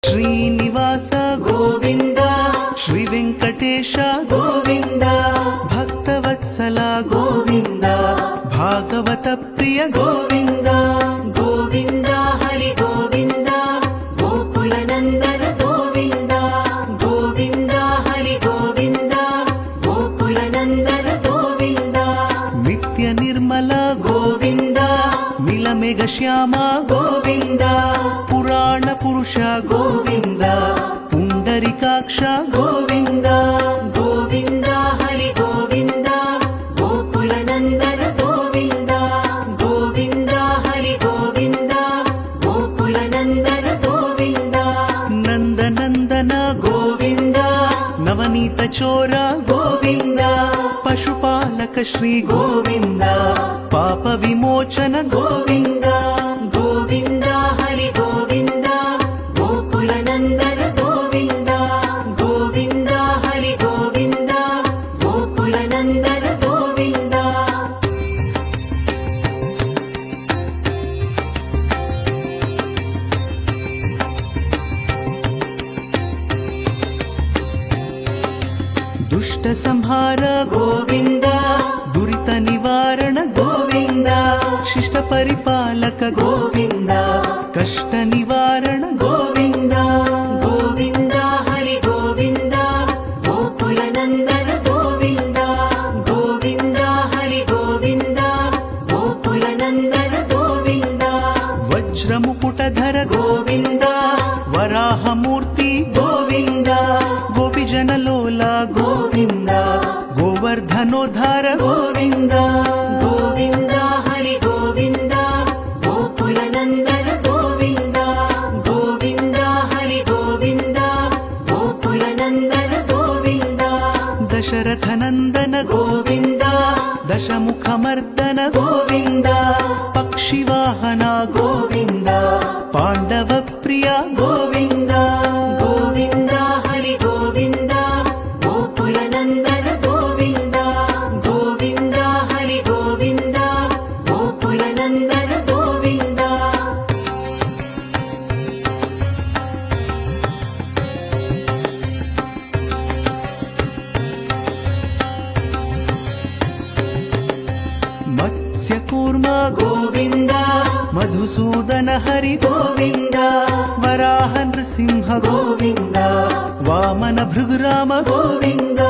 ಶ್ರೀನಿವಾಸ ಗೋವಿಂದ, ಶ್ರೀ ವೆಂಕಟೇಶ ಗೋವಿಂದ, ಭಕ್ತವತ್ಸಲ ಗೋವಿಂದ, ಭಾಗವತ ಪ್ರಿಯ ಗೋವಿಂದ. ಗೋವಿಂದ ಹರಿ ಗೋವಿಂದ, ಗೋಕುಲ ನಂದನ ಗೋವಿಂದ. ಗೋವಿಂದ ಹರಿ ಗೋವಿಂದ, ಗೋಕುಲ ನಂದನ ಗೋವಿಂದ. ನಿತ್ಯ ನಿರ್ಮಲ ಗೋವಿಂದ, ನೀಲಮೇಘ ಶ್ಯಾಮ ಗೋವಿಂದ. ಪುರಾಣ ಪುರುಷ ಗೋವಿಂದ, ಪುಂಡರಿಕಾಕ್ಷ ಗೋವಿಂದ. ಗೋವಿಂದ ಹರಿ ಗೋವಿಂದ, ಗೋಕುಲ ನಂದನ ಗೋವಿಂದ. ಗೋವಿಂದ ಹರಿ ಗೋವಿಂದ, ಗೋಕುಲ ನಂದನ ಗೋವಿಂದ. ನಂದನಂದನ ಗೋವಿಂದ, ನವನೀತ ಚೋರ ಗೋವಿಂದ. ಪಶುಪಾಲಕ ಶ್ರೀ ಗೋವಿಂದ, ಪಾಪ ವಿಮೋಚನ ಗೋವಿಂದ. ಗೋವಿಂದ ಹರಿ ಗೋವಿಂದ, ಗೋಕುಲ ನಂದನ ಗೋವಿಂದ. ಗೋವಿಂದ ಹರಿ ಗೋವಿಂದ, ಗೋಕುಲ ನಂದನ ಗೋವಿಂದ. ದುಷ್ಟ ಸಂಹಾರ ಗೋವಿಂದ, ದುರಿತ ನಿವಾರಣ ಗೋವಿಂದ. ಶಿಷ್ಟ ಪರಿಪಾಲಕ ಗೋವಿಂದ, ಕಷ್ಟ ನಿವಾರಣ ಗೋವಿಂದ. ಗೋವಿಂದ ಹರಿ ಗೋವಿಂದ, ಗೋಕುಲ ನಂದನ ಗೋವಿಂದ. ಗೋವಿಂದ ಹರಿ ಗೋವಿಂದ, ಗೋಕುಲ ನಂದನ ಗೋವಿಂದ. ವಜ್ರ ಮುಕುಟಧರ ಗೋವಿಂದ, ವರಾಹ ಮೂರ್ತಿ ಗೋವಿಂದ. ಗೋಪಿಜನ ಲೋಲ ಗೋವಿಂದ, ಗೋವರ್ಧನೋದ್ಧಾರ ಗೋವಿಂದ. ಗೋವಿಂದ ಹರಿ ಗೋವಿಂದ, ಗೋಕುಲ ನಂದನ ಗೋವಿಂದ. ಗೋವಿಂದ ಹರಿ ಗೋವಿಂದ, ಗೋಕುಲ ನಂದನ ಗೋವಿಂದ. ದಶರಥ ನಂದನ ಗೋವಿಂದ, ದಶಮುಖ ಮರ್ದನ ಗೋವಿಂದ. ಪಕ್ಷಿವಾಹನ ಗೋವಿಂದ, ಪಾಂಡವ ಪ್ರಿಯ ಗೋವಿಂದ. ಗೋವಿಂದ ಹರಿ ಗೋವಿಂದ, ಗೋಕುಲ ನಂದನ ಗೋವಿಂದ. ಗೋವಿಂದ ಹರಿ ಗೋವಿಂದ, ಗೋಕುಲ ನಂದನ ಗೋವಿಂದ. ಮತ್ಸ್ಯ ಕೂರ್ಮ ಗೋವಿಂದ, ಮಧುಸೂದನ ಹರಿ ಗೋವಿಂದ. ವರಾಹ ನೃಸಿಂಹ ಗೋವಿಂದ, ವಾಮನ ಭೃಗುರಾಮ ಗೋವಿಂದ.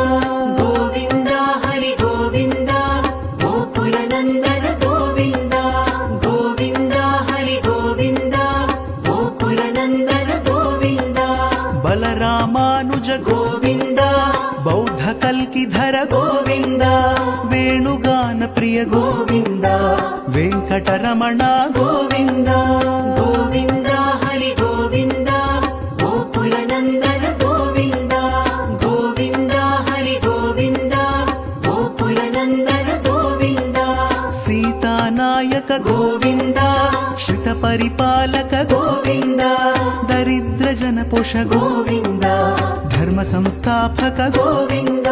ಗೋವಿಂದ ಹರಿ ಗೋವಿಂದ, ಗೋಕುಲ ನಂದನ ಗೋವಿಂದ. ಗೋವಿಂದ ಹರಿ ಗೋವಿಂದ, ಗೋಕುಲ ನಂದನ ಗೋವಿಂದ. ಬಲರಾಮಾನುಜ ಗೋವಿಂದ, ಬೌದ್ಧ ಕಲ್ಕಿಧರ ಗೋವಿಂದ. ವೇಣುಗಾನ ಪ್ರಿಯ ಗೋವಿಂದ, ವೆಂಕಟರಮಣ ಗೋವಿಂದ. ಗೋವಿಂದ ಹರಿ ಗೋವಿಂದ, ಗೋಕುಲ ನಂದನ ಗೋವಿಂದ. ಗೋವಿಂದ ಹರಿ ಗೋವಿಂದ, ಗೋಕುಲ ನಂದನ ಗೋವಿಂದ. ಸೀತಾನಾಯಕ ಗೋವಿಂದ, ಶ್ರಿತ ಪರಿಪಾಲಕ ಗೋವಿಂದ. ದರಿದ್ರ ಜನ ಪೋಷ ಗೋವಿಂದ, ಧರ್ಮ ಸಂಸ್ಥಾಪಕ ಗೋವಿಂದ.